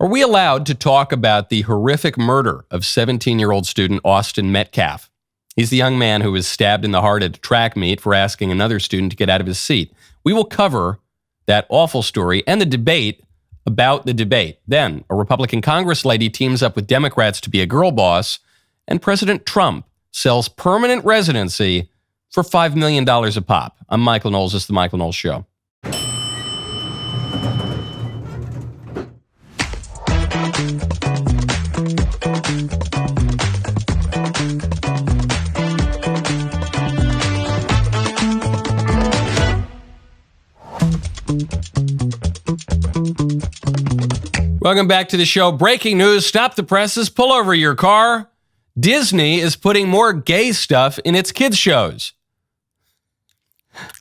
Are we allowed to talk about the horrific murder of 17-year-old student Austin Metcalf? He's the young man who was stabbed in the heart at a track meet for asking another student to get out of his seat. We will cover that awful story and the debate about the debate. Then, a Republican Congresslady teams up with Democrats to be a girl boss, and President Trump sells permanent residency for $5 million a pop. I'm Michael Knowles. This is The Michael Knowles Show. Welcome back to the show. Breaking news, stop the presses, pull over your car. Disney is putting more gay stuff in its kids' shows.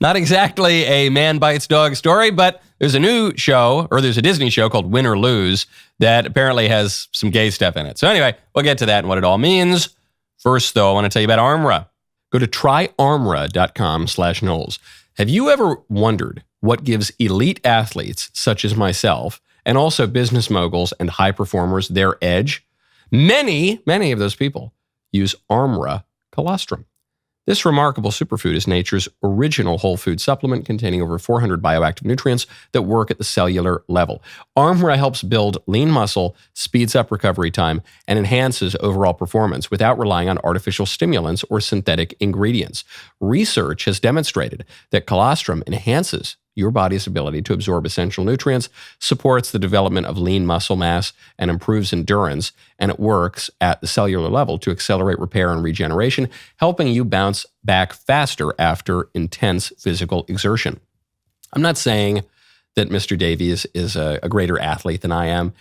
Not exactly a man bites dog story, but there's a new show, or there's a Disney show called Win or Lose that apparently has some gay stuff in it. So anyway, we'll get to that and what it all means. First, though, I want to tell you about Armra. Go to tryarmra.com/Knowles. Have you ever wondered what gives elite athletes, such as myself, and also business moguls and high performers their edge? Many of those people use Armra colostrum. This remarkable superfood is nature's original whole food supplement containing over 400 bioactive nutrients that work at the cellular level. Armra helps build lean muscle, speeds up recovery time, and enhances overall performance without relying on artificial stimulants or synthetic ingredients. Research has demonstrated that colostrum enhances your body's ability to absorb essential nutrients, supports the development of lean muscle mass, and improves endurance, and it works at the cellular level to accelerate repair and regeneration, helping you bounce back faster after intense physical exertion. I'm not saying that Mr. Davies is a greater athlete than I am.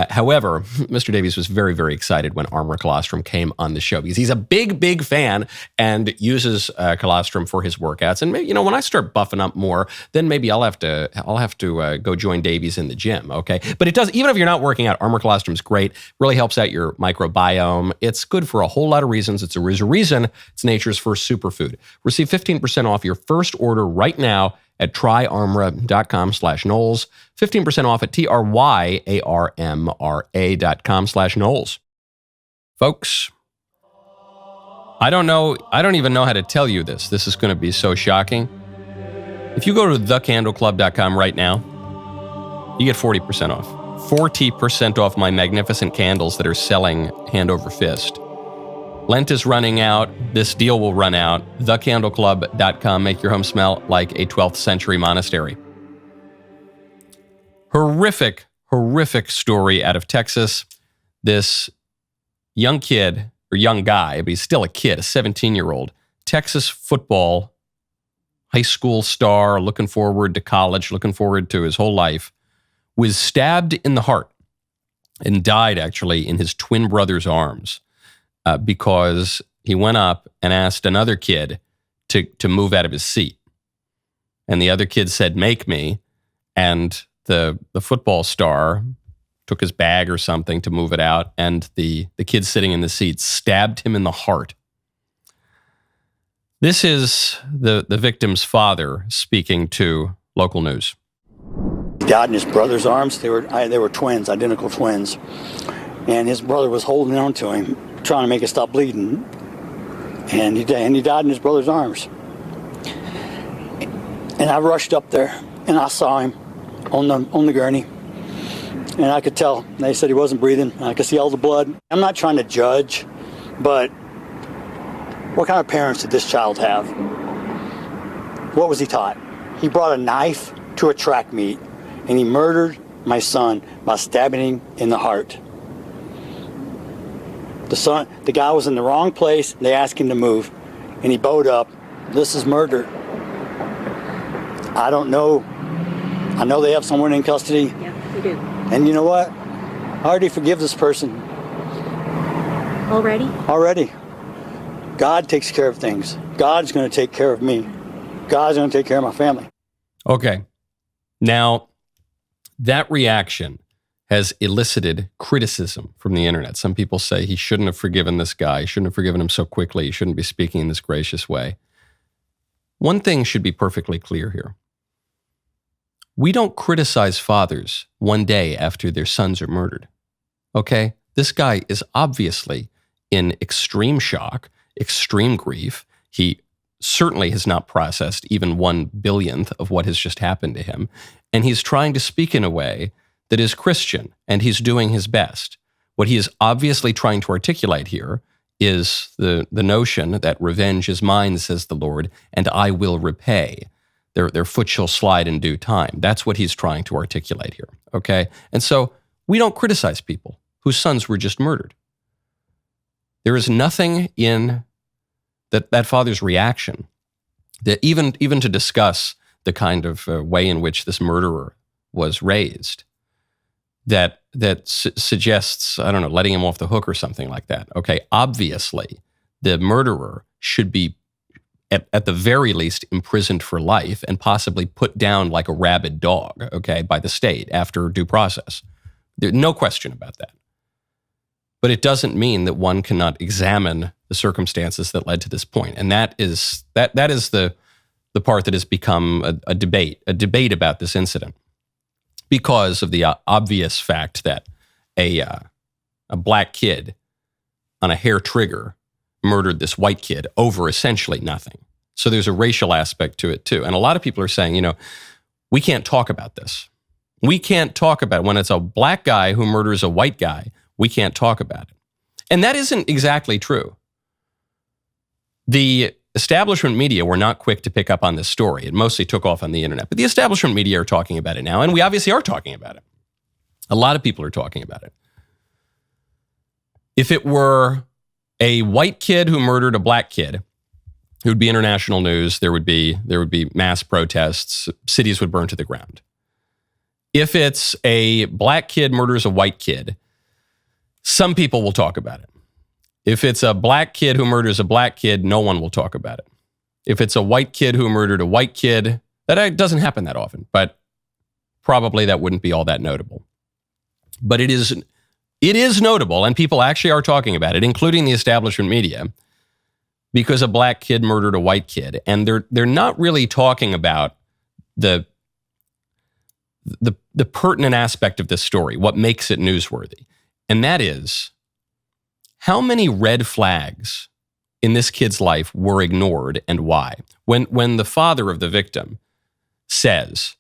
However, Mr. Davies was very, very excited when Armra colostrum came on the show because he's a big fan and uses colostrum for his workouts. And maybe, when I start buffing up more, then maybe I'll have to go join Davies in the gym. Okay, but it does. Even if you're not working out, Armra colostrum is great. Really helps out your microbiome. It's good for a whole lot of reasons. There's a reason it's nature's first superfood. Receive 15% off your first order right now at tryarmra.com/Knowles. 15% off at tryarmra.com/Knowles. Folks, I don't even know how to tell you this. This is going to be so shocking. If you go to thecandleclub.com right now, you get 40% off. 40% off my magnificent candles that are selling hand over fist. Lent is running out. This deal will run out. Thecandleclub.com. Make your home smell like a 12th century monastery. Horrific story out of Texas. This young kid, or young guy, but he's still a kid, a 17-year-old, Texas football, high school star, looking forward to college, looking forward to his whole life, was stabbed in the heart and died actually in his twin brother's arms. Because he went up and asked another kid to move out of his seat. And the other kid said, "Make me." And the football star took his bag or something to move it out. And the kid sitting in the seat stabbed him in the heart. This is the victim's father speaking to local news. He died in his brother's arms. They were twins, identical twins. And his brother was holding on to him, trying to make it stop bleeding, and he died in his brother's arms. And I rushed up there, and I saw him on the gurney, and I could tell. They said he wasn't breathing. I could see all the blood. I'm not trying to judge, but what kind of parents did this child have? What was he taught? He brought a knife to a track meet, and he murdered my son by stabbing him in the heart. The guy was in the wrong place. They asked him to move, and he bowed up. This is murder. I don't know. I know they have someone in custody. Yeah, we do. And you know what? I already forgive this person. Already. God takes care of things. God's going to take care of me. God's going to take care of my family. Okay. Now, that reaction has elicited criticism from the internet. Some people say he shouldn't have forgiven this guy. He shouldn't have forgiven him so quickly. He shouldn't be speaking in this gracious way. One thing should be perfectly clear here. We don't criticize fathers one day after their sons are murdered. okay? This guy is obviously in extreme shock, extreme grief. He certainly has not processed even 1/1000th of what has just happened to him. And he's trying to speak in a way that is Christian, and he's doing his best. What he is obviously trying to articulate here is the notion that revenge is mine, says the Lord, and I will repay. Their foot shall slide in due time. That's what he's trying to articulate here, okay? And so we don't criticize people whose sons were just murdered. There is nothing in that father's reaction that even to discuss the kind of way in which this murderer was raised that suggests, I don't know, letting him off the hook or something like that. Okay, obviously, the murderer should be, at the very least, imprisoned for life and possibly put down like a rabid dog, okay, by the state after due process. There's no question about that. But it doesn't mean that one cannot examine the circumstances that led to this point. And that is the part that has become a debate about this incident, because of the obvious fact that a black kid on a hair trigger murdered this white kid over essentially nothing. So there's a racial aspect to it too. And a lot of people are saying, we can't talk about this. We can't talk about it. When it's a black guy who murders a white guy, we can't talk about it. And that isn't exactly true. The establishment media were not quick to pick up on this story. It mostly took off on the internet. But the establishment media are talking about it now, and we obviously are talking about it. A lot of people are talking about it. If it were a white kid who murdered a black kid, it would be international news. There would be mass protests. Cities would burn to the ground. If it's a black kid murders a white kid, some people will talk about it. If it's a black kid who murders a black kid, no one will talk about it. If it's a white kid who murdered a white kid, that doesn't happen that often, but probably that wouldn't be all that notable. But it is notable, and people actually are talking about it, including the establishment media, because a black kid murdered a white kid. And they're not really talking about the pertinent aspect of this story, what makes it newsworthy. And that is, how many red flags in this kid's life were ignored and why? When the father of the victim says,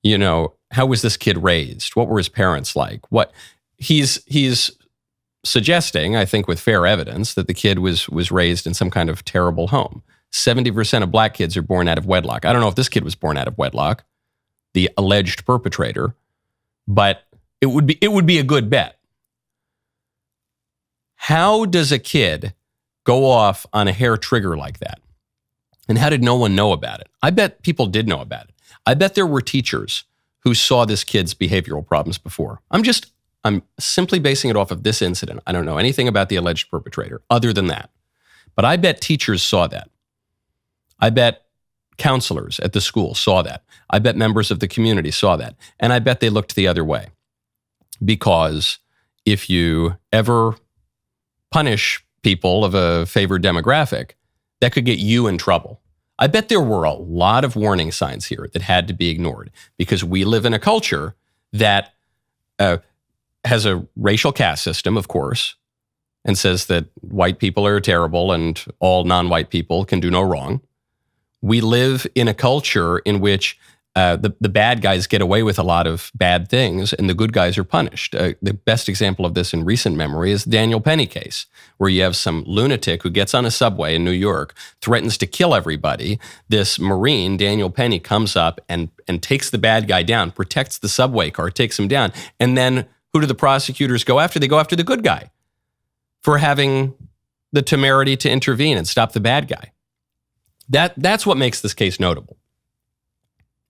how was this kid raised? What were his parents like? What he's suggesting, I think with fair evidence, that the kid was raised in some kind of terrible home. 70% of black kids are born out of wedlock. I don't know if this kid was born out of wedlock, the alleged perpetrator, but it would be a good bet. How does a kid go off on a hair trigger like that? And how did no one know about it? I bet people did know about it. I bet there were teachers who saw this kid's behavioral problems before. I'm simply basing it off of this incident. I don't know anything about the alleged perpetrator other than that. But I bet teachers saw that. I bet counselors at the school saw that. I bet members of the community saw that. And I bet they looked the other way. Because if you ever punish people of a favored demographic, that could get you in trouble. I bet there were a lot of warning signs here that had to be ignored, because we live in a culture that has a racial caste system, of course, and says that white people are terrible and all non-white people can do no wrong. We live in a culture in which the bad guys get away with a lot of bad things and the good guys are punished. The best example of this in recent memory is the Daniel Penny case, where you have some lunatic who gets on a subway in New York, threatens to kill everybody. This Marine, Daniel Penny, comes up and takes the bad guy down, protects the subway car, takes him down. And then who do the prosecutors go after? They go after the good guy for having the temerity to intervene and stop the bad guy. That's what makes this case notable.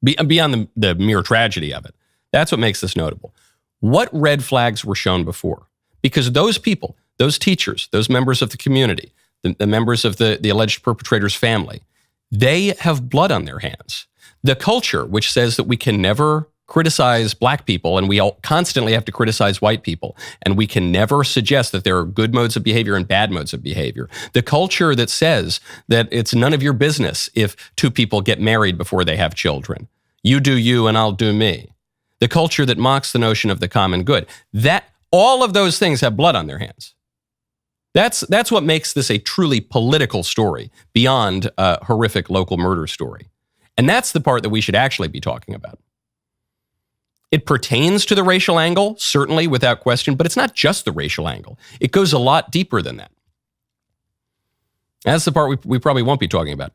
Beyond the mere tragedy of it. That's what makes this notable. What red flags were shown before? Because those people, those teachers, those members of the community, the members of the alleged perpetrator's family, they have blood on their hands. The culture, which says that we can never criticize black people and we all constantly have to criticize white people, and we can never suggest that there are good modes of behavior and bad modes of behavior. The culture that says that it's none of your business if two people get married before they have children. You do you and I'll do me. The culture that mocks the notion of the common good. That All of those things have blood on their hands. That's what makes this a truly political story beyond a horrific local murder story. And that's the part that we should actually be talking about. It pertains to the racial angle, certainly without question, but it's not just the racial angle. It goes a lot deeper than that. That's the part we probably won't be talking about.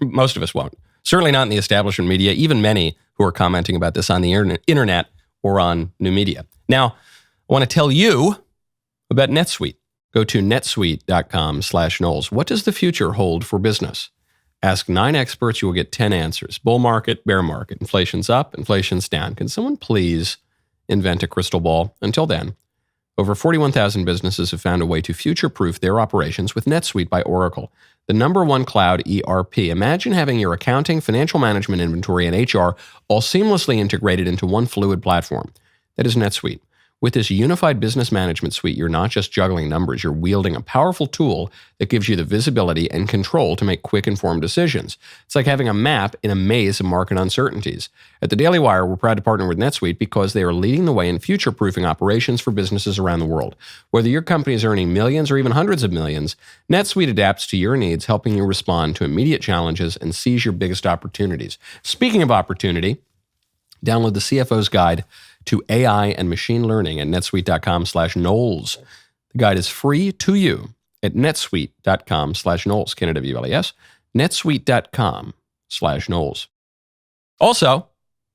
Most of us won't. Certainly not in the establishment media, even many who are commenting about this on the internet or on new media. Now, I want to tell you about NetSuite. Go to netsuite.com/Knowles. What does the future hold for business? Ask 9 experts, you will get 10 answers. Bull market, bear market, inflation's up, inflation's down. Can someone please invent a crystal ball? Until then, over 41,000 businesses have found a way to future-proof their operations with NetSuite by Oracle, the #1 cloud ERP. Imagine having your accounting, financial management, inventory, and HR all seamlessly integrated into one fluid platform. That is NetSuite. With this unified business management suite, you're not just juggling numbers, you're wielding a powerful tool that gives you the visibility and control to make quick, informed decisions. It's like having a map in a maze of market uncertainties. At the DailyWire, we're proud to partner with NetSuite because they are leading the way in future-proofing operations for businesses around the world. Whether your company is earning millions or even hundreds of millions, NetSuite adapts to your needs, helping you respond to immediate challenges and seize your biggest opportunities. Speaking of opportunity, download the CFO's Guide to AI and Machine Learning at netsuite.com/Knowles. The guide is free to you at netsuite.com/Knowles, K-N-W-L-E-S, netsuite.com/Knowles. Also,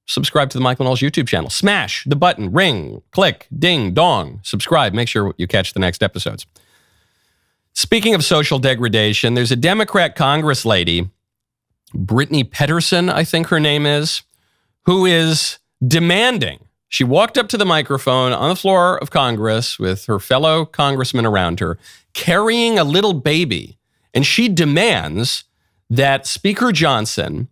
subscribe to the Michael Knowles YouTube channel. Smash the button, ring, click, ding, dong, subscribe. Make sure you catch the next episodes. Speaking of social degradation, there's a Democrat Congresslady, Brittany Pedersen, I think her name is, who is demanding. She walked up to the microphone on the floor of Congress with her fellow congressmen around her, carrying a little baby, and she demands that Speaker Johnson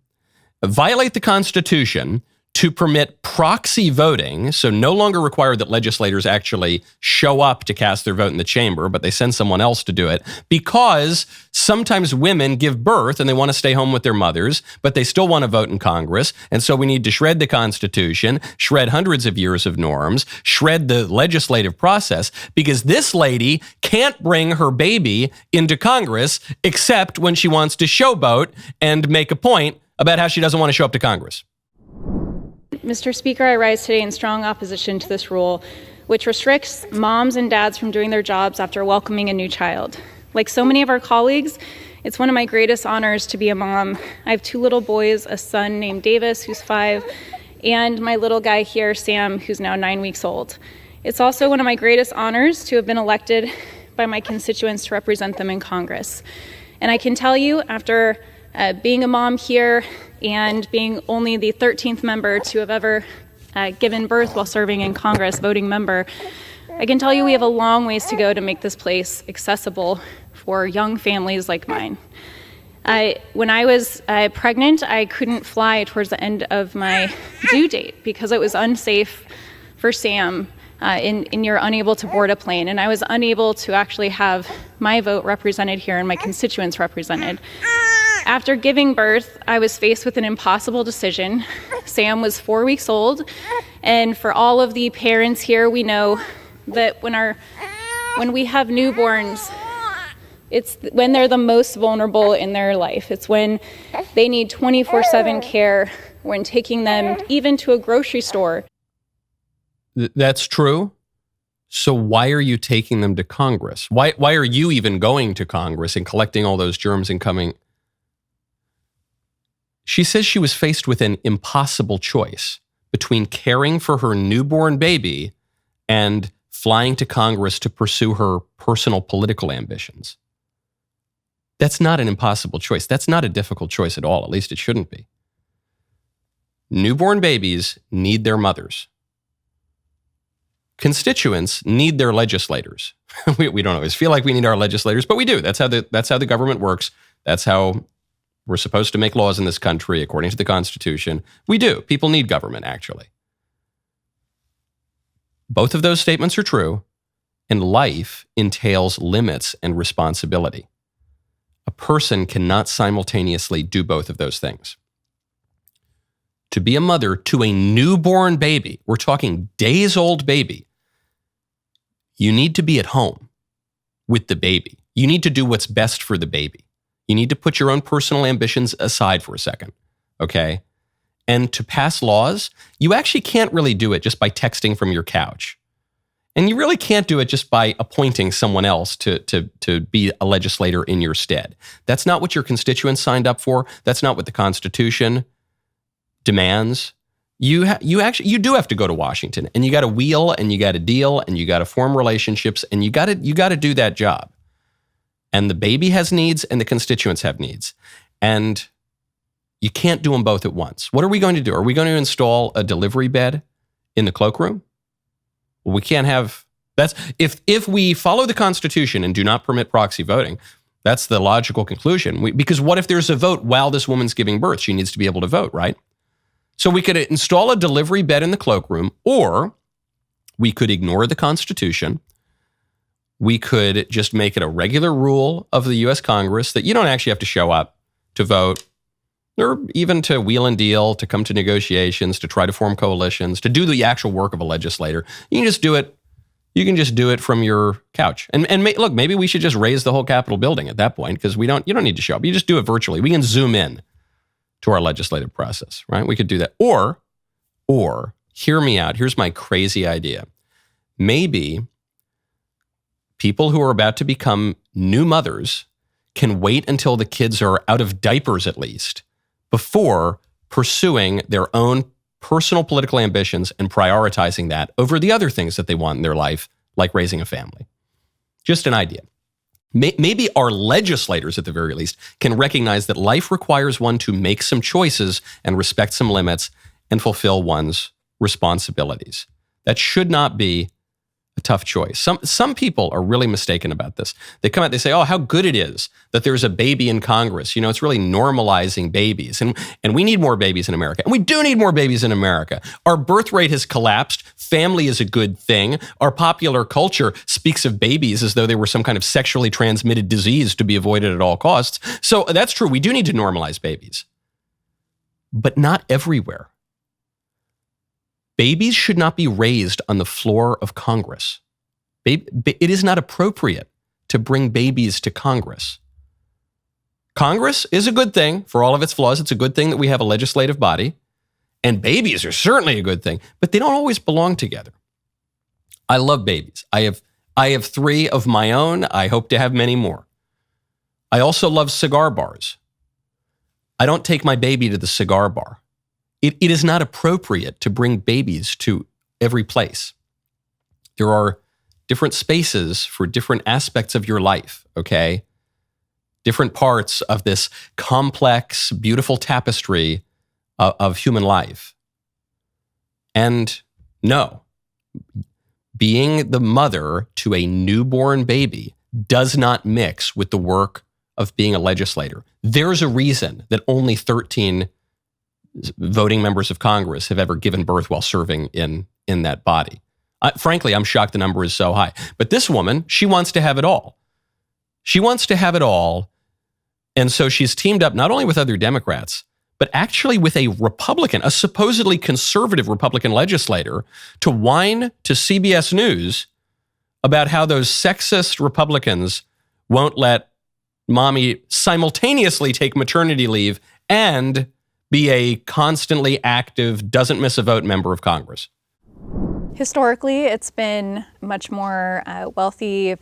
violate the Constitution to permit proxy voting, so no longer require that legislators actually show up to cast their vote in the chamber, but they send someone else to do it, because sometimes women give birth and they want to stay home with their mothers, but they still want to vote in Congress, and so we need to shred the Constitution, shred hundreds of years of norms, shred the legislative process, because this lady can't bring her baby into Congress except when she wants to showboat and make a point about how she doesn't want to show up to Congress. Mr. Speaker, I rise today in strong opposition to this rule, which restricts moms and dads from doing their jobs after welcoming a new child. Like so many of our colleagues, it's one of my greatest honors to be a mom. I have 2 little boys, a son named Davis, who's 5, and my little guy here, Sam, who's now 9 weeks old. It's also one of my greatest honors to have been elected by my constituents to represent them in Congress. And I can tell you, after being a mom here and being only the 13th member to have ever given birth while serving in Congress, voting member, I can tell you we have a long ways to go to make this place accessible for young families like mine. When I was pregnant, I couldn't fly towards the end of my due date because it was unsafe for Sam, and you're unable to board a plane. And I was unable to actually have my vote represented here and my constituents represented. After giving birth, I was faced with an impossible decision. Sam was 4 weeks old, and for all of the parents here, we know that when we have newborns, it's when they're the most vulnerable in their life. It's when they need 24/7 care, when taking them even to a grocery store. That's true. So why are you taking them to Congress? Why are you even going to Congress and collecting all those germs and coming? She says she was faced with an impossible choice between caring for her newborn baby and flying to Congress to pursue her personal political ambitions. That's not an impossible choice. That's not a difficult choice at all. At least it shouldn't be. Newborn babies need their mothers. Constituents need their legislators. We don't always feel like we need our legislators, but we do. That's how the government works. That's how we're supposed to make laws in this country, according to the Constitution. We do. People need government, actually. Both of those statements are true, and life entails limits and responsibility. A person cannot simultaneously do both of those things. To be a mother to a newborn baby, we're talking days-old baby, you need to be at home with the baby. You need to do what's best for the baby. You need to put your own personal ambitions aside for a second, okay? And to pass laws, you actually can't really do it just by texting from your couch. And you really can't do it just by appointing someone else to be a legislator in your stead. That's not what your constituents signed up for. That's not what the Constitution demands. You do have to go to Washington, and you got to wheel, and you got to deal, and you got to form relationships, and you got to do that job. And the baby has needs, and the constituents have needs, and you can't do them both at once. What are we going to do? Are we going to install a delivery bed in the cloakroom? Well, we can't have. That's if we follow the Constitution and do not permit proxy voting. That's the logical conclusion. Because what if there's a vote while this woman's giving birth? She needs to be able to vote, right? So we could install a delivery bed in the cloakroom, or we could ignore the Constitution. We could just make it a regular rule of the U.S. Congress that you don't actually have to show up to vote, or even to wheel and deal, to come to negotiations, to try to form coalitions, to do the actual work of a legislator. You can just do it. You can just do it from your couch. And look, maybe we should just raise the whole Capitol building at that point, because you don't need to show up. You just do it virtually. We can zoom in to our legislative process, right? We could do that. Or hear me out. Here's my crazy idea. Maybe people who are about to become new mothers can wait until the kids are out of diapers at least before pursuing their own personal political ambitions and prioritizing that over the other things that they want in their life, like raising a family. Just an idea. Maybe our legislators, at the very least, can recognize that life requires one to make some choices and respect some limits and fulfill one's responsibilities. That should not be a tough choice. Some people are really mistaken about this. They come out, they say, oh, how good it is that there's a baby in Congress. You know, it's really normalizing babies. And we need more babies in America. And we do need more babies in America. Our birth rate has collapsed. Family is a good thing. Our popular culture speaks of babies as though they were some kind of sexually transmitted disease to be avoided at all costs. So that's true. We do need to normalize babies. But not everywhere. Babies should not be raised on the floor of Congress. It is not appropriate to bring babies to Congress. Congress is a good thing for all of its flaws. It's a good thing that we have a legislative body. And babies are certainly a good thing, but they don't always belong together. I love babies. I have 3 of my own. I hope to have many more. I also love cigar bars. I don't take my baby to the cigar bar. It is not appropriate to bring babies to every place. There are different spaces for different aspects of your life, okay? Different parts of this complex, beautiful tapestry of human life. And no, being the mother to a newborn baby does not mix with the work of being a legislator. There's a reason that only 13 voting members of Congress have ever given birth while serving in that body. Frankly, I'm shocked the number is so high. But this woman, she wants to have it all. She wants to have it all. And so she's teamed up not only with other Democrats, but actually with a Republican, a supposedly conservative Republican legislator, to whine to CBS News about how those sexist Republicans won't let mommy simultaneously take maternity leave and be a constantly active, doesn't miss a vote member of Congress. Historically, it's been much more wealthy,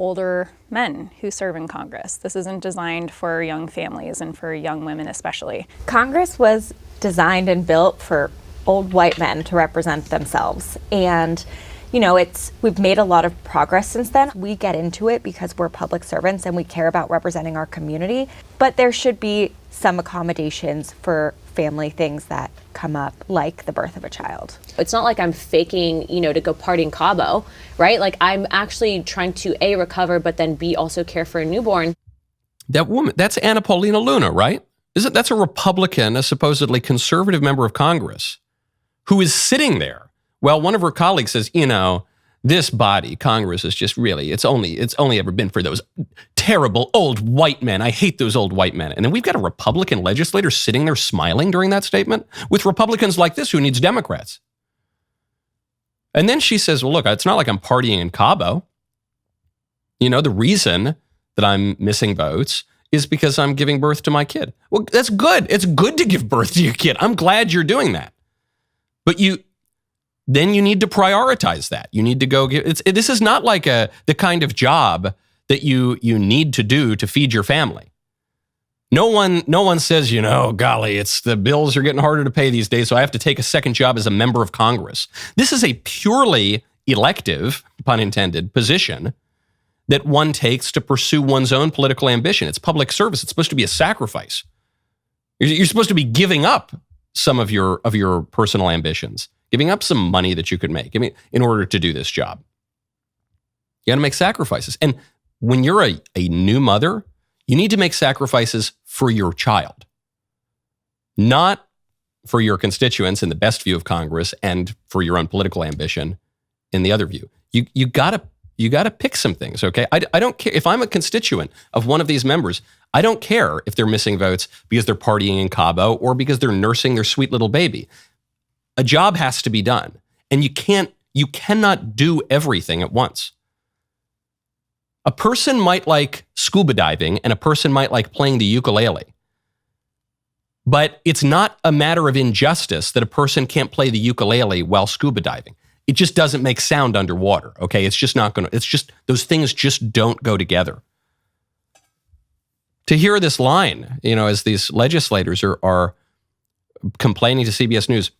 older men who serve in Congress. This isn't designed for young families and for young women especially. Congress was designed and built for old white men to represent themselves. And we've made a lot of progress since then. We get into it because we're public servants and we care about representing our community, but there should be some accommodations for family things that come up, like the birth of a child. It's not like I'm faking, to go party in Cabo, right? Like I'm actually trying to A, recover, but then B, also care for a newborn. That woman, that's Anna Paulina Luna, right? That's a Republican, a supposedly conservative member of Congress, who is sitting there. Well, one of her colleagues says, this body, Congress, is just really, it's only ever been for those terrible old white men. I hate those old white men. And then we've got a Republican legislator sitting there smiling during that statement with Republicans like this who needs Democrats. And then she says, well, look, it's not like I'm partying in Cabo. The reason that I'm missing votes is because I'm giving birth to my kid. Well, that's good. It's good to give birth to your kid. I'm glad you're doing that. But then you need to prioritize that. You need to go this is not like the kind of job that you need to do to feed your family. No one says, golly, it's the bills are getting harder to pay these days, so I have to take a second job as a member of Congress. This is a purely elective, pun intended, position that one takes to pursue one's own political ambition. It's public service. It's supposed to be a sacrifice. You're supposed to be giving up some of your personal ambitions, giving up some money that you could make, in order to do this job. You got to make sacrifices. And when you're a new mother, you need to make sacrifices for your child, not for your constituents in the best view of Congress and for your own political ambition in the other view. You gotta pick some things, okay? I don't care if I'm a constituent of one of these members. I don't care if they're missing votes because they're partying in Cabo or because they're nursing their sweet little baby. A job has to be done, and you cannot do everything at once. A person might like scuba diving and a person might like playing the ukulele. But it's not a matter of injustice that a person can't play the ukulele while scuba diving. It just doesn't make sound underwater, okay? It's just not those things just don't go together. To hear this line, as these legislators are complaining to CBS News,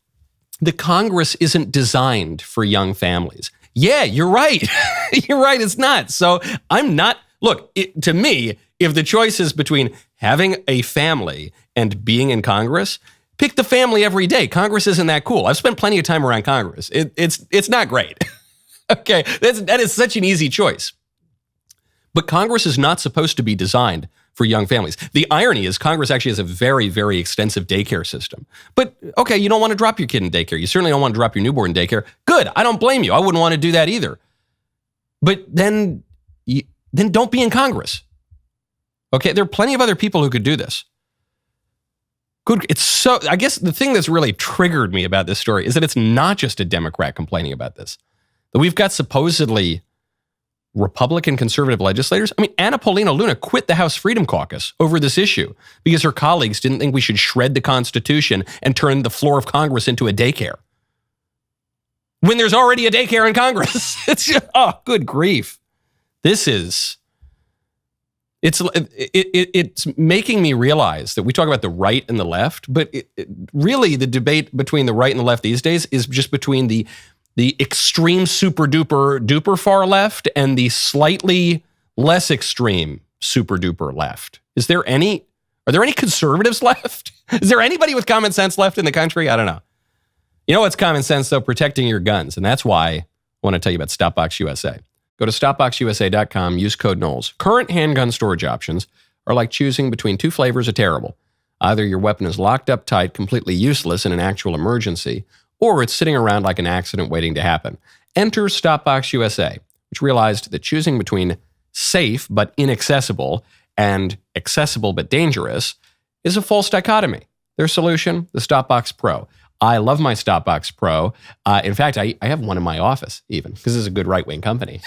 the Congress isn't designed for young families. Yeah, you're right. You're right, it's not. So to me, if the choice is between having a family and being in Congress, pick the family every day. Congress isn't that cool. I've spent plenty of time around Congress. It's not great. Okay, that is such an easy choice. But Congress is not supposed to be designed for young families. The irony is Congress actually has a very, very extensive daycare system. But okay, you don't want to drop your kid in daycare. You certainly don't want to drop your newborn in daycare. Good, I don't blame you. I wouldn't want to do that either. But then don't be in Congress. Okay, there are plenty of other people who could do this. Good. I guess the thing that's really triggered me about this story is that it's not just a Democrat complaining about this. That we've got supposedly Republican conservative legislators. Anna Paulina Luna quit the House Freedom Caucus over this issue because her colleagues didn't think we should shred the Constitution and turn the floor of Congress into a daycare. When there's already a daycare in Congress. It's just, good grief. It's making me realize that we talk about the right and the left, but really the debate between the right and the left these days is just between the extreme super duper far left and the slightly less extreme super duper left. Are there any conservatives left? Is there anybody with common sense left in the country? I don't know. You know what's common sense though? Protecting your guns. And that's why I want to tell you about Stopbox USA. Go to StopboxUSA.com, use code Knowles. Current handgun storage options are like choosing between two flavors of terrible. Either your weapon is locked up tight, completely useless in an actual emergency, or it's sitting around like an accident waiting to happen. Enter Stopbox USA, which realized that choosing between safe but inaccessible and accessible but dangerous is a false dichotomy. Their solution, the Stopbox Pro. I love my Stopbox Pro. In fact, I have one in my office even, because this is a good right-wing company.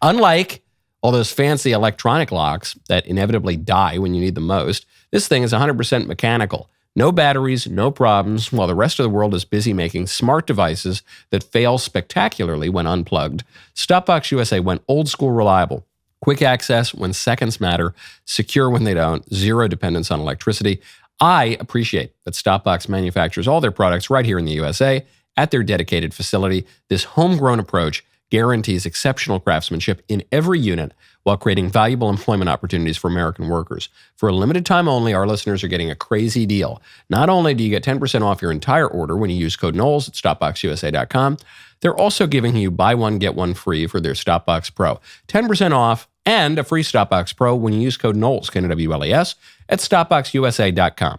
Unlike all those fancy electronic locks that inevitably die when you need them most, this thing is 100% mechanical. No batteries, no problems, while the rest of the world is busy making smart devices that fail spectacularly when unplugged. Stopbox USA went old school reliable. Quick access when seconds matter, secure when they don't, zero dependence on electricity. I appreciate that Stopbox manufactures all their products right here in the USA at their dedicated facility. This homegrown approach guarantees exceptional craftsmanship in every unit while creating valuable employment opportunities for American workers. For a limited time only, our listeners are getting a crazy deal. Not only do you get 10% off your entire order when you use code Knowles at StopboxUSA.com, they're also giving you buy one, get one free for their Stopbox Pro. 10% off and a free Stopbox Pro when you use code Knowles, Knowles, at StopboxUSA.com.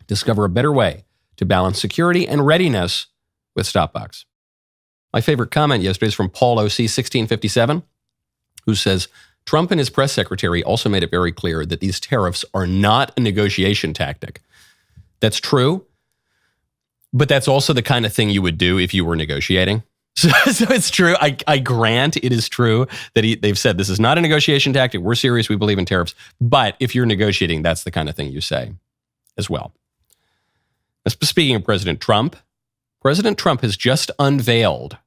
Discover a better way to balance security and readiness with Stopbox. My favorite comment yesterday is from Paul OC 1657, who says, Trump and his press secretary also made it very clear that these tariffs are not a negotiation tactic. That's true, but that's also the kind of thing you would do if you were negotiating. So it's true. I grant it is true that they've said this is not a negotiation tactic. We're serious. We believe in tariffs. But if you're negotiating, that's the kind of thing you say as well. Speaking of President Trump has just unveiled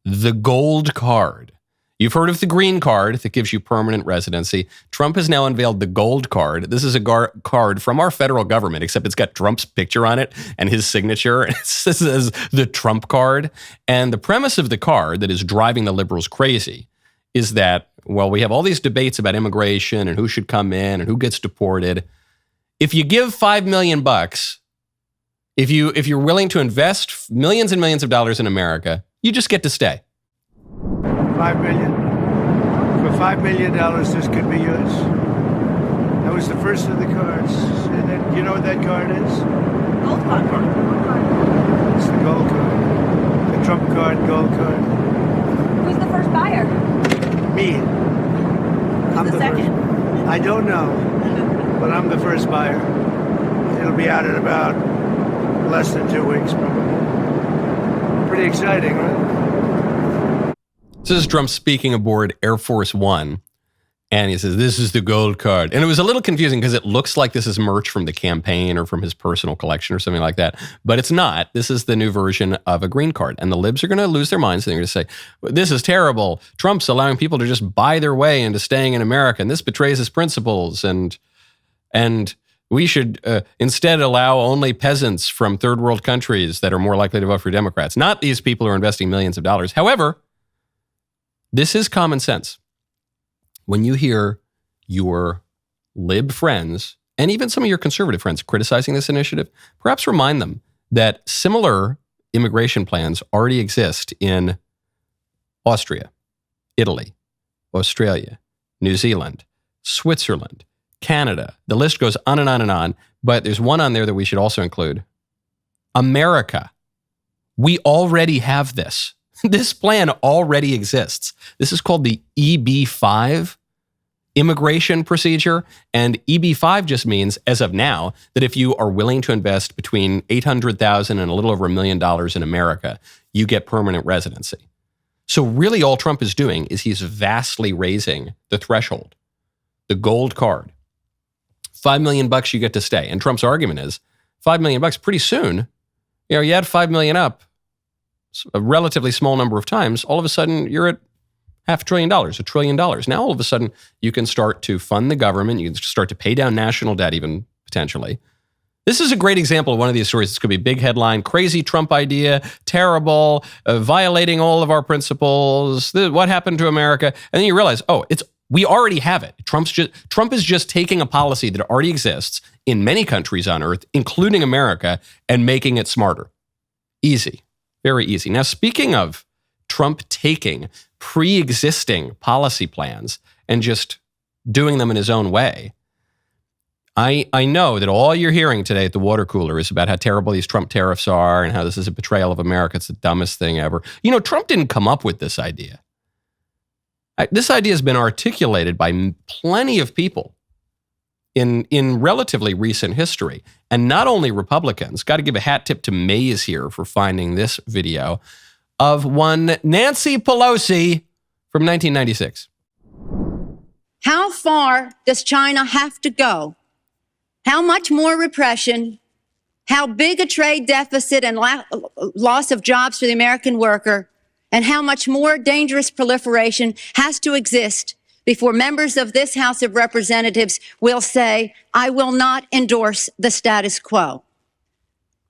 the gold card. You've heard of the green card that gives you permanent residency. Trump has now unveiled the gold card. This is a card from our federal government, except it's got Trump's picture on it and his signature. This is the Trump card. And the premise of the card that is driving the liberals crazy is that, well, we have all these debates about immigration and who should come in and who gets deported. If you give $5 million, if you're willing to invest millions and millions of dollars in America, you just get to stay. $5 million. For $5 million, this could be yours. That was the first of the cards. And then, you know what that card is? Gold card. It's the gold card. The Trump card, gold card. Who's the first buyer? Me. Who's the second? I don't know, but I'm the first buyer. It'll be out in about less than 2 weeks, probably. Pretty exciting, right? This is Trump speaking aboard Air Force One, and he says, this is the gold card. And it was a little confusing because it looks like this is merch from the campaign or from his personal collection or something like that, but it's not. This is the new version of a green card, and the libs are going to lose their minds, and they're going to say, this is terrible. Trump's allowing people to just buy their way into staying in America, and this betrays his principles, and we should instead allow only peasants from third world countries that are more likely to vote for Democrats, not these people who are investing millions of dollars. However, this is common sense. When you hear your lib friends and even some of your conservative friends criticizing this initiative, perhaps remind them that similar immigration plans already exist in Austria, Italy, Australia, New Zealand, Switzerland, Canada. The list goes on and on and on, but there's one on there that we should also include. America. We already have this. This plan already exists. This is called the EB-5 immigration procedure. And EB-5 just means, as of now, that if you are willing to invest between $800,000 and a little over $1 million in America, you get permanent residency. So really all Trump is doing is he's vastly raising the threshold, the gold card. $5 million you get to stay. And Trump's argument is $5 million pretty soon, you add $5 million up, a relatively small number of times, all of a sudden you're at $500 billion, $1 trillion. Now all of a sudden you can start to fund the government. You can start to pay down national debt even potentially. This is a great example of one of these stories. This could be a big headline, crazy Trump idea, terrible, violating all of our principles. What happened to America? And then you realize, we already have it. Trump is just taking a policy that already exists in many countries on earth, including America, and making it smarter. Easy. Very easy. Now, speaking of Trump taking pre-existing policy plans and just doing them in his own way, I know that all you're hearing today at the water cooler is about how terrible these Trump tariffs are and how this is a betrayal of America. It's the dumbest thing ever. Trump didn't come up with this idea. This idea has been articulated by plenty of people in relatively recent history. And not only Republicans, got to give a hat tip to Mays here for finding this video of one Nancy Pelosi from 1996. How far does China have to go? How much more repression? How big a trade deficit and loss of jobs for the American worker? And how much more dangerous proliferation has to exist before members of this House of Representatives will say, I will not endorse the status quo?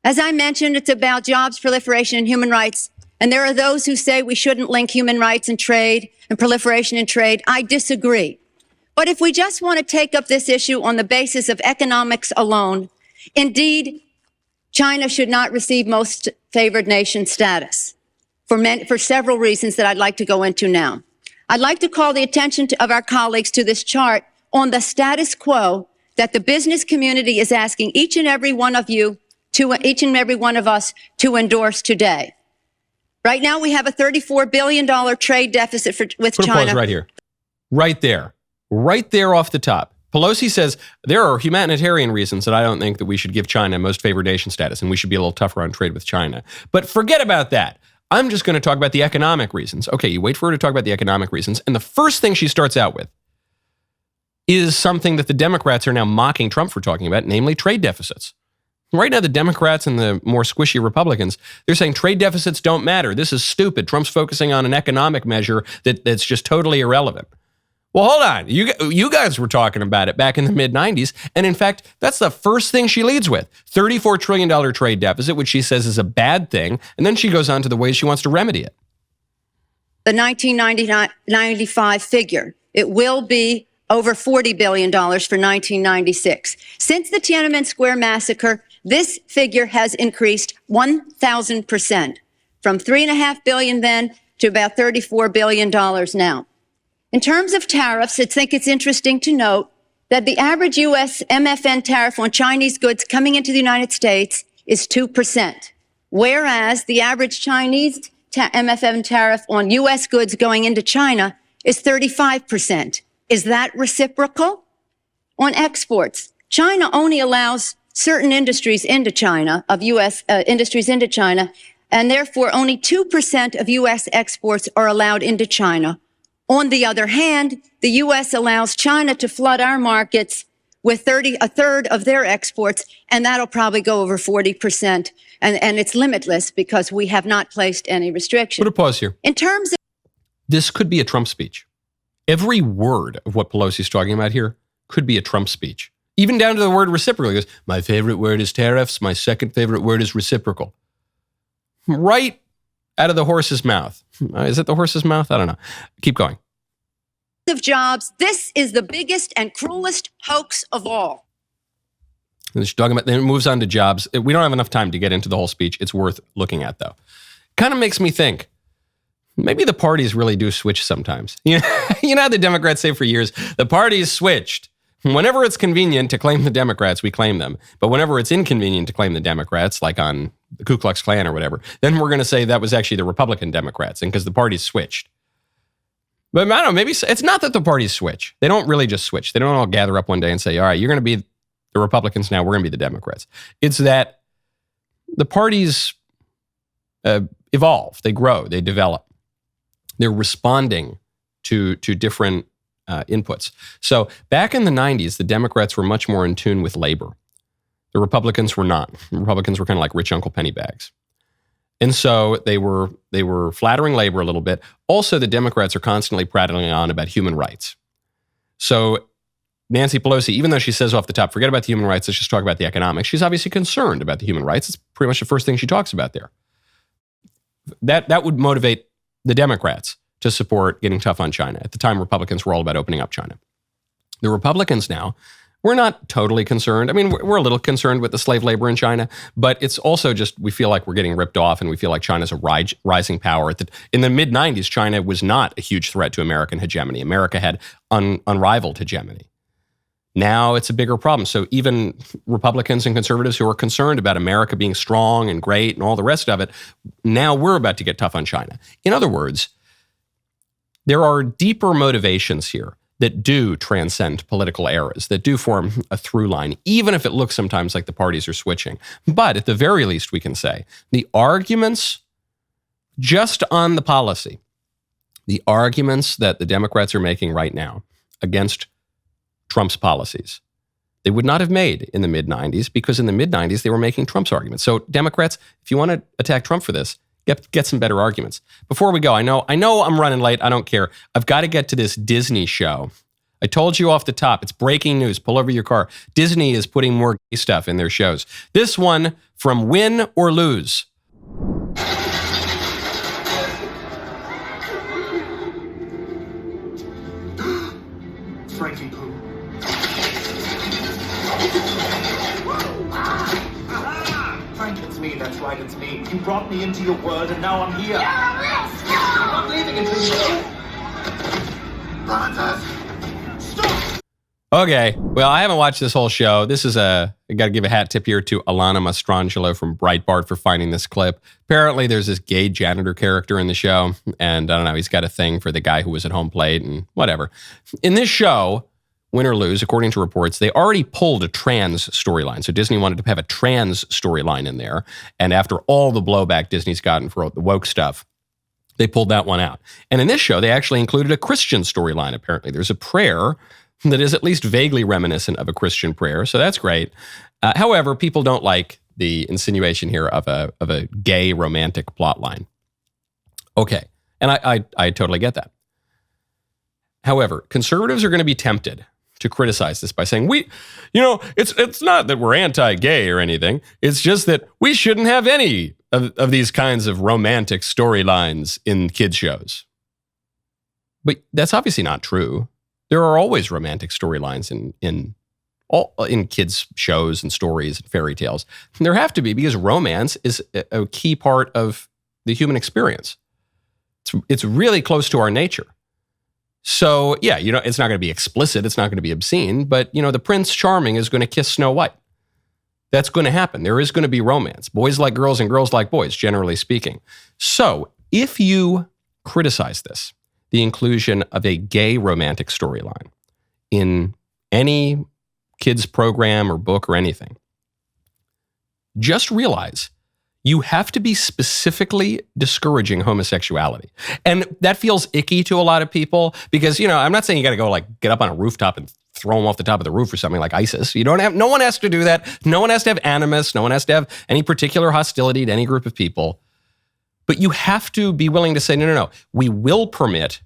As I mentioned, it's about jobs, proliferation, and human rights. And there are those who say we shouldn't link human rights and trade and proliferation and trade. I disagree. But if we just want to take up this issue on the basis of economics alone, indeed, China should not receive most favored nation status for several reasons that I'd like to go into now. I'd like to call the attention of our colleagues to this chart on the status quo that the business community is asking each and every one of us to endorse today. Right now, we have a $34 billion trade deficit with China. Pause right here. Right there off the top. Pelosi says there are humanitarian reasons that I don't think that we should give China most favored nation status and we should be a little tougher on trade with China. But forget about that. I'm just going to talk about the economic reasons. Okay, you wait for her to talk about the economic reasons. And the first thing she starts out with is something that the Democrats are now mocking Trump for talking about, namely trade deficits. Right now, the Democrats and the more squishy Republicans, they're saying trade deficits don't matter. This is stupid. Trump's focusing on an economic measure that's just totally irrelevant. Well, hold on. You guys were talking about it back in the mid-90s. And in fact, that's the first thing she leads with. $34 trillion trade deficit, which she says is a bad thing. And then she goes on to the ways she wants to remedy it. The 1995 figure, it will be over $40 billion for 1996. Since the Tiananmen Square massacre, this figure has increased 1,000%, from $3.5 billion then to about $34 billion now. In terms of tariffs, I think it's interesting to note that the average U.S. MFN tariff on Chinese goods coming into the United States is 2%, whereas the average Chinese MFN tariff on U.S. goods going into China is 35%. Is that reciprocal? On exports, China only allows certain industries into China, of U.S. Industries into China, and therefore only 2% of U.S. exports are allowed into China. On the other hand, the U.S. allows China to flood our markets with a third of their exports, and that'll probably go over 40%. And it's limitless because we have not placed any restrictions. Put a pause here. In terms of This could be a Trump speech. Every word of what Pelosi's talking about here could be a Trump speech. Even down to the word reciprocal. He goes, my favorite word is tariffs. My second favorite word is reciprocal. Right out of the horse's mouth. Is it the horse's mouth? I don't know. Keep going. of jobs, this is the biggest and cruelest hoax of all. And she's talking about, then it moves on to jobs. We don't have enough time to get into the whole speech. It's worth looking at, though. Kind of makes me think, maybe the parties really do switch sometimes. You know how the Democrats say for years, the parties switched. Whenever it's convenient to claim the Democrats, we claim them. But whenever it's inconvenient to claim the Democrats, like on the Ku Klux Klan or whatever, then we're going to say that was actually the Republican Democrats, and because the parties switched. But I don't know, maybe it's not that the parties switch. They don't really just switch. They don't all gather up one day and say, all right, you're going to be the Republicans now, we're going to be the Democrats. It's that the parties evolve, they grow, they develop. They're responding to different inputs. So back in the 90s, the Democrats were much more in tune with labor. The Republicans were not. The Republicans were kind of like rich Uncle Pennybags. And so they were flattering labor a little bit. Also, the Democrats are constantly prattling on about human rights. So Nancy Pelosi, even though she says off the top, forget about the human rights, let's just talk about the economics, she's obviously concerned about the human rights. It's pretty much the first thing she talks about there. That would motivate the Democrats to support getting tough on China. At the time, Republicans were all about opening up China. The Republicans now, we're not totally concerned. I mean, we're a little concerned with the slave labor in China, but it's also just we feel like we're getting ripped off and we feel like China's a rising power. In the mid-90s, China was not a huge threat to American hegemony. America had unrivaled hegemony. Now it's a bigger problem. So even Republicans and conservatives who are concerned about America being strong and great and all the rest of it, now we're about to get tough on China. In other words, there are deeper motivations here that do transcend political eras, that do form a through line, even if it looks sometimes like the parties are switching. But at the very least, we can say the arguments just on the policy, the arguments that the Democrats are making right now against Trump's policies, they would not have made in the mid-90s because in the mid-90s, they were making Trump's arguments. So Democrats, if you want to attack Trump for this, get some better arguments. Before we go, I know I'm running late. I don't care. I've got to get to this Disney show. I told you off the top. It's breaking news. Pull over your car. Disney is putting more gay stuff in their shows. This one from Win or Lose. Frankie Pooh. Frank, it's me. That's right, it's me. You brought me into your world, and now I'm here. I'm not leaving until you... Stop! Okay, well, I haven't watched this whole show. This is I got to give a hat tip here to Alana Mastrangelo from Breitbart for finding this clip. Apparently, there's this gay janitor character in the show, and I don't know, he's got a thing for the guy who was at home plate and whatever. In this show, win or lose, according to reports, they already pulled a trans storyline. So Disney wanted to have a trans storyline in there. And after all the blowback Disney's gotten for the woke stuff, they pulled that one out. And in this show, they actually included a Christian storyline, apparently. There's a prayer that is at least vaguely reminiscent of a Christian prayer. So that's great. However, people don't like the insinuation here of a gay romantic plot line. Okay. And I totally get that. However, conservatives are going to be tempted to criticize this by saying, it's not that we're anti-gay or anything. It's just that we shouldn't have any of these kinds of romantic storylines in kids' shows. But that's obviously not true. There are always romantic storylines in kids' shows and stories and fairy tales. And there have to be, because romance is a key part of the human experience. It's really close to our nature. So, yeah, it's not going to be explicit. It's not going to be obscene. But, the Prince Charming is going to kiss Snow White. That's going to happen. There is going to be romance. Boys like girls and girls like boys, generally speaking. So, if you criticize this, the inclusion of a gay romantic storyline in any kids program or book or anything, just realize you have to be specifically discouraging homosexuality. And that feels icky to a lot of people because, I'm not saying you got to go get up on a rooftop and throw them off the top of the roof or something like ISIS. No one has to do that. No one has to have animus. No one has to have any particular hostility to any group of people. But you have to be willing to say, no. We will permit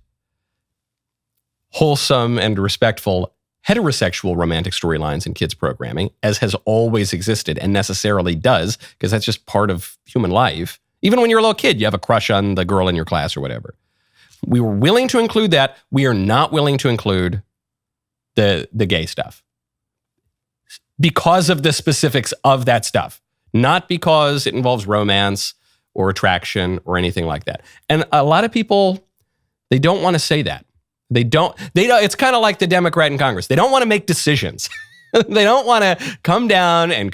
wholesome and respectful heterosexual romantic storylines in kids programming, as has always existed and necessarily does, because that's just part of human life. Even when you're a little kid, you have a crush on the girl in your class or whatever. We were willing to include that. We are not willing to include the gay stuff because of the specifics of that stuff, not because it involves romance or attraction or anything like that. And a lot of people, they don't want to say that. They don't, it's kind of like the Democrat in Congress. They don't want to make decisions. They don't want to come down and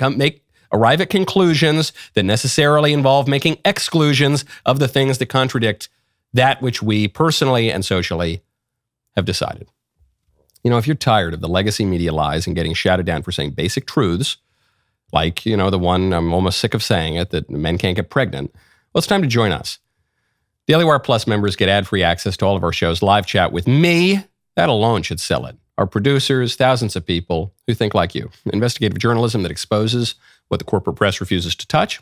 arrive at conclusions that necessarily involve making exclusions of the things that contradict that which we personally and socially have decided. If you're tired of the legacy media lies and getting shouted down for saying basic truths, like, the one I'm almost sick of saying it, that men can't get pregnant, well, it's time to join us. DailyWire Plus members get ad-free access to all of our shows, live chat with me. That alone should sell it. Our producers, thousands of people who think like you. Investigative journalism that exposes what the corporate press refuses to touch.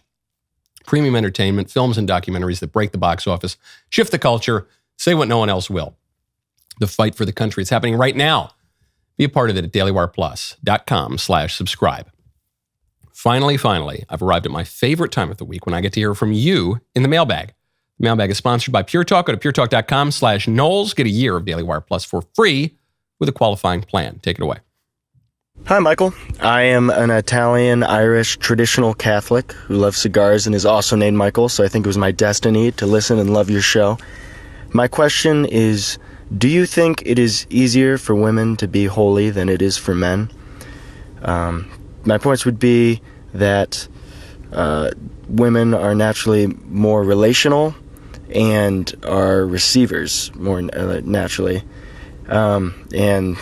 Premium entertainment, films and documentaries that break the box office, shift the culture, say what no one else will. The fight for the country is happening right now. Be a part of it at dailywireplus.com/subscribe. Finally, I've arrived at my favorite time of the week when I get to hear from you in the mailbag. Mailbag is sponsored by Pure Talk. Go to puretalk.com/Knowles. Get a year of Daily Wire Plus for free with a qualifying plan. Take it away. Hi, Michael. I am an Italian-Irish traditional Catholic who loves cigars and is also named Michael, so I think it was my destiny to listen and love your show. My question is, do you think it is easier for women to be holy than it is for men? My points would be that women are naturally more relational and are receivers more naturally. And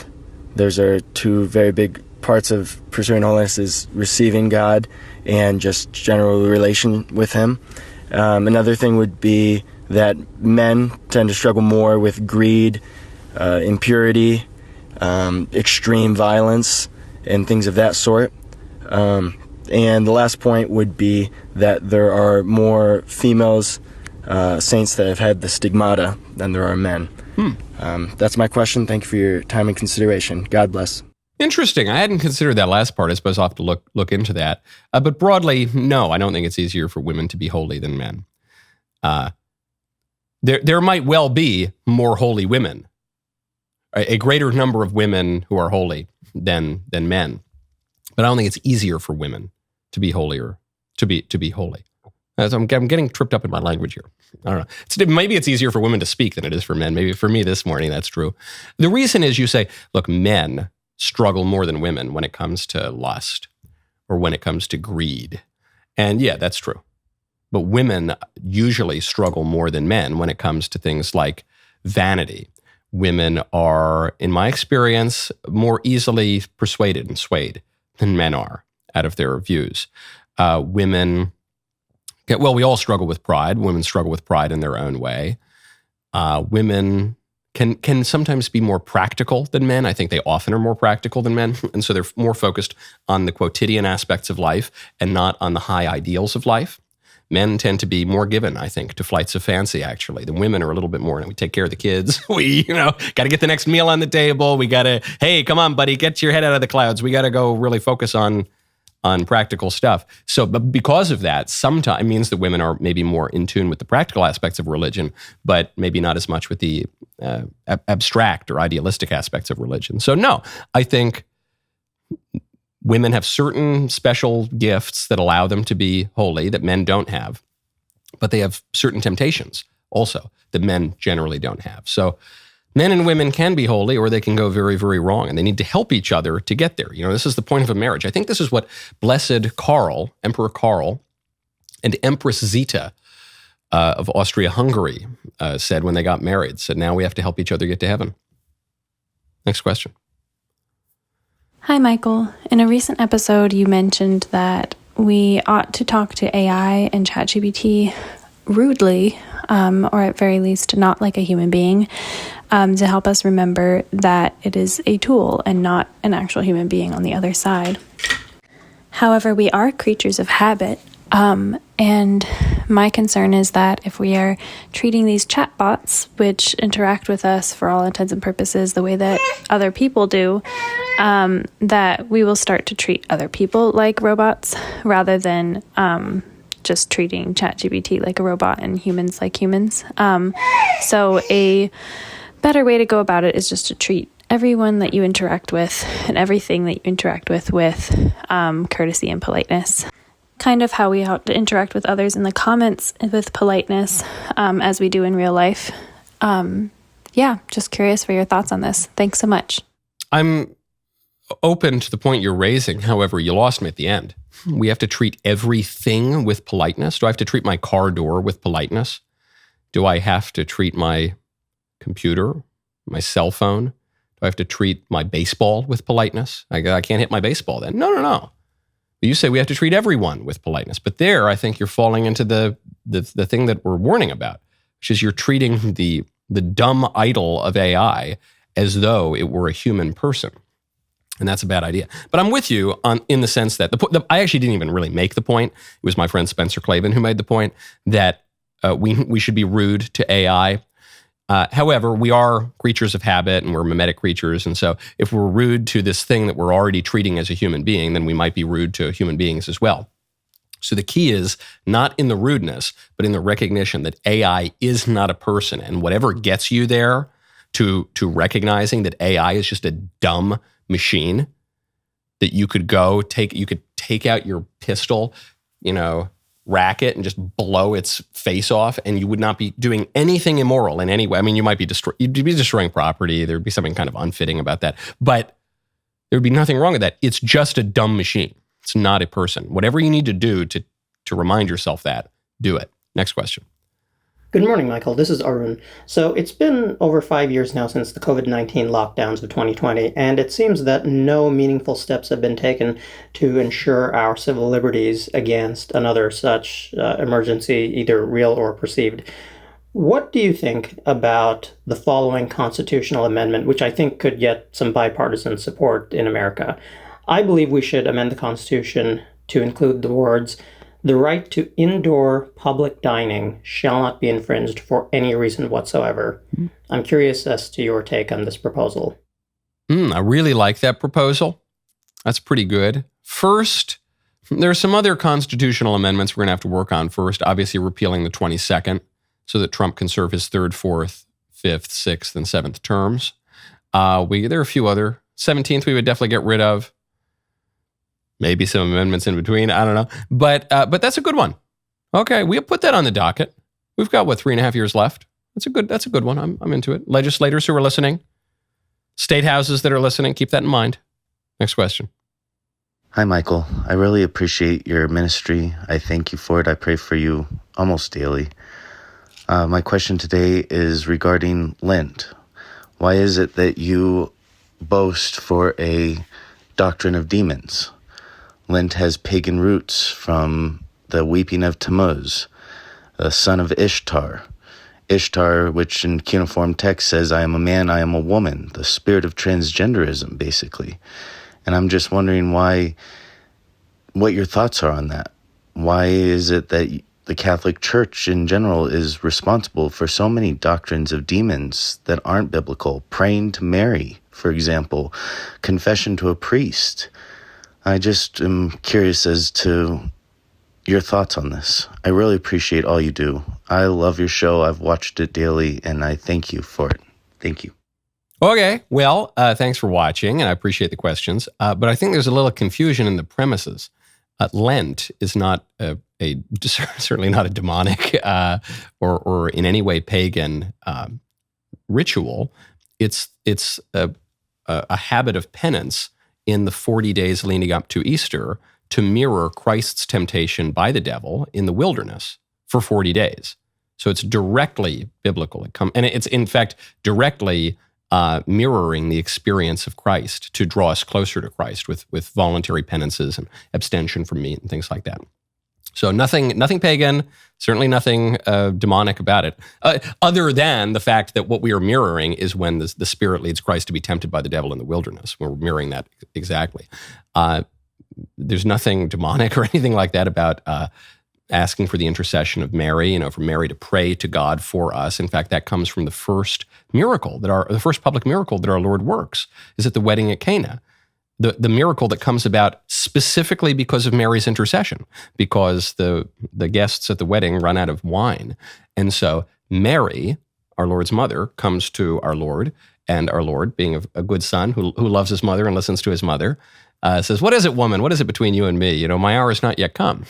those are two very big parts of pursuing holiness, is receiving God and just general relation with Him. Another thing would be that men tend to struggle more with greed, impurity, extreme violence, and things of that sort. And the last point would be that there are more females, saints that have had the stigmata than there are men. That's my question. Thank you for your time and consideration. God bless. Interesting. I hadn't considered that last part. I suppose I'll have to look into that. But broadly, no, I don't think it's easier for women to be holy than men. There might well be more holy women, a greater number of women who are holy than men. But I don't think it's easier for women to be holier, to be holy. I'm getting tripped up in my language here. I don't know. Maybe it's easier for women to speak than it is for men. Maybe for me this morning, that's true. The reason is you say, look, men struggle more than women when it comes to lust or when it comes to greed. And yeah, that's true. But women usually struggle more than men when it comes to things like vanity women are, in my experience, more easily persuaded and swayed than men are out of their views. Women, we all struggle with pride. Women struggle with pride in their own way. Women can sometimes be more practical than men. I think they often are more practical than men. And so they're more focused on the quotidian aspects of life and not on the high ideals of life. Men tend to be more given, I think, to flights of fancy, actually. The women are a little bit more, we take care of the kids. We, got to get the next meal on the table. We got to, hey, come on, buddy, get your head out of the clouds. We got to go really focus on practical stuff. So, but because of that, sometimes it means that women are maybe more in tune with the practical aspects of religion, but maybe not as much with the abstract or idealistic aspects of religion. So no, I think women have certain special gifts that allow them to be holy that men don't have, but they have certain temptations also that men generally don't have. So men and women can be holy, or they can go very, very wrong, and they need to help each other to get there. This is the point of a marriage. I think this is what Blessed Karl, Emperor Karl, and Empress Zita of Austria-Hungary said when they got married. Said, now we have to help each other get to heaven. Next question. Hi, Michael. In a recent episode, you mentioned that we ought to talk to AI and ChatGPT rudely, or at very least not like a human being, to help us remember that it is a tool and not an actual human being on the other side. However, we are creatures of habit, and my concern is that if we are treating these chatbots, which interact with us for all intents and purposes the way that other people do, that we will start to treat other people like robots rather than just treating ChatGPT like a robot and humans like humans. So a better way to go about it is just to treat everyone that you interact with and everything that you interact with courtesy and politeness. Kind of how we ought to interact with others in the comments with politeness, as we do in real life. Just curious for your thoughts on this. Thanks so much. I'm open to the point you're raising. However, you lost me at the end. We have to treat everything with politeness. Do I have to treat my car door with politeness? Do I have to treat my computer, my cell phone? Do I have to treat my baseball with politeness? I can't hit my baseball then. No. You say we have to treat everyone with politeness. But there, I think you're falling into the thing that we're warning about, which is you're treating the dumb idol of AI as though it were a human person. And that's a bad idea. But I'm with you in the sense that I actually didn't even really make the point. It was my friend Spencer Clavin who made the point that we should be rude to AI. However, we are creatures of habit and we're mimetic creatures. And so if we're rude to this thing that we're already treating as a human being, then we might be rude to human beings as well. So the key is not in the rudeness, but in the recognition that AI is not a person. And whatever gets you there to recognizing that AI is just a dumb machine, that you could take out your pistol, rack it and just blow its face off, and you would not be doing anything immoral in any way. I mean, you'd be destroying property. There'd be something kind of unfitting about that, but there would be nothing wrong with that. It's just a dumb machine. It's not a person. Whatever you need to do to remind yourself that, do it. Next question. Good morning, Michael. This is Arun. So it's been over 5 years now since the COVID-19 lockdowns of 2020, and it seems that no meaningful steps have been taken to ensure our civil liberties against another such emergency, either real or perceived. What do you think about the following constitutional amendment, which I think could get some bipartisan support in America? I believe we should amend the Constitution to include the words, "The right to indoor public dining shall not be infringed for any reason whatsoever." I'm curious as to your take on this proposal. I really like that proposal. That's pretty good. First, there's some other constitutional amendments we're going to have to work on first. Obviously, repealing the 22nd so that Trump can serve his 3rd, 4th, 5th, 6th, and 7th terms. There are a few other. 17th we would definitely get rid of. Maybe some amendments in between. I don't know. But that's a good one. Okay, we'll put that on the docket. We've got, 3.5 years left. That's a good one. I'm into it. Legislators who are listening, state houses that are listening, keep that in mind. Next question. Hi, Michael. I really appreciate your ministry. I thank you for it. I pray for you almost daily. My question today is regarding Lent. Why is it that you boast for a doctrine of demons? Lent has pagan roots from the weeping of Tammuz, the son of Ishtar. Ishtar, which in cuneiform text says, I am a man, I am a woman, the spirit of transgenderism, basically. And I'm just wondering what your thoughts are on that. Why is it that the Catholic Church in general is responsible for so many doctrines of demons that aren't biblical? Praying to Mary, for example, confession to a priest. I just am curious as to your thoughts on this. I really appreciate all you do. I love your show. I've watched it daily, and I thank you for it. Thank you. Okay, well, thanks for watching, and I appreciate the questions. But I think there's a little confusion in the premises. Lent is not certainly not a demonic or in any way pagan ritual. It's a habit of penance in the 40 days leading up to Easter to mirror Christ's temptation by the devil in the wilderness for 40 days. So it's directly biblical. And it's, in fact, directly mirroring the experience of Christ to draw us closer to Christ with voluntary penances and abstention from meat and things like that. So nothing pagan, certainly nothing demonic about it, other than the fact that what we are mirroring is when the Spirit leads Christ to be tempted by the devil in the wilderness. We're mirroring that exactly. There's nothing demonic or anything like that about asking for the intercession of Mary, for Mary to pray to God for us. In fact, that comes from the first miracle the first public miracle that our Lord works is at the wedding at Cana. The miracle that comes about specifically because of Mary's intercession, because the guests at the wedding run out of wine. And so Mary, our Lord's mother, comes to our Lord, and our Lord, being a good son who loves his mother and listens to his mother, says, "What is it, woman? What is it between you and me? My hour has not yet come."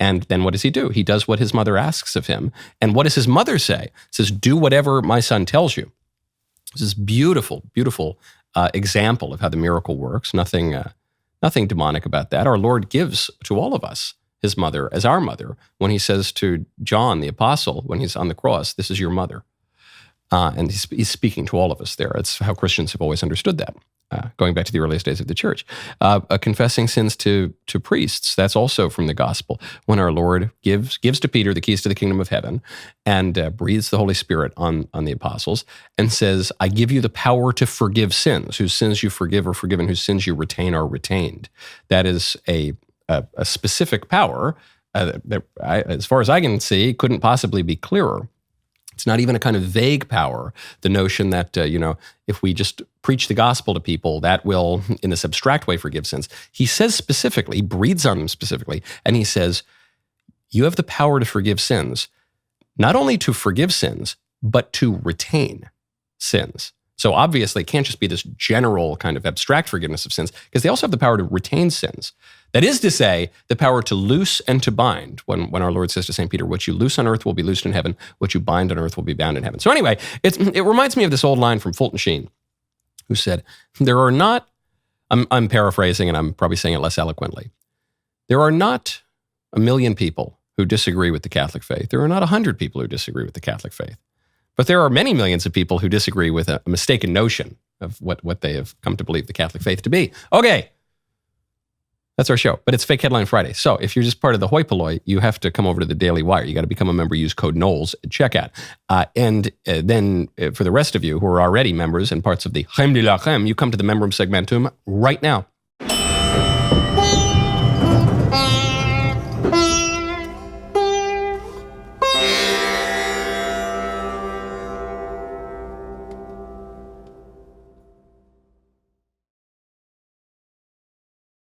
And then what does he do? He does what his mother asks of him. And what does his mother say? He says, "Do whatever my son tells you." This is beautiful, beautiful example of how the miracle works. Nothing demonic about that. Our Lord gives to all of us his mother as our mother when he says to John, the apostle, when he's on the cross, "This is your mother." And he's speaking to all of us there. It's how Christians have always understood that. Going back to the earliest days of the church. Confessing sins to priests, that's also from the gospel. When our Lord gives to Peter the keys to the kingdom of heaven and breathes the Holy Spirit on the apostles and says, "I give you the power to forgive sins. Whose sins you forgive are forgiven, whose sins you retain are retained." That is a specific power that as far as I can see, couldn't possibly be clearer. It's not even a kind of vague power, the notion that, if we just preach the gospel to people, that will, in this abstract way, forgive sins. He says specifically, he breathes on them specifically, and he says, you have the power to forgive sins, not only to forgive sins, but to retain sins. So obviously, it can't just be this general kind of abstract forgiveness of sins, because they also have the power to retain sins. That is to say, the power to loose and to bind. When our Lord says to St. Peter, "What you loose on earth will be loosed in heaven. What you bind on earth will be bound in heaven." So anyway, it reminds me of this old line from Fulton Sheen, who said, "There are not," I'm paraphrasing and I'm probably saying it less eloquently, "there are not 1 million people who disagree with the Catholic faith. There are not 100 people who disagree with the Catholic faith. But there are many millions of people who disagree with a mistaken notion of what they have come to believe the Catholic faith to be." Okay. That's our show, but it's Fake Headline Friday. So if you're just part of the hoi polloi, you have to come over to the Daily Wire. You got to become a member, use code Knowles at checkout. And then for the rest of you who are already members and parts of the Chem de la Creme, you come to the Membrum Segmentum right now.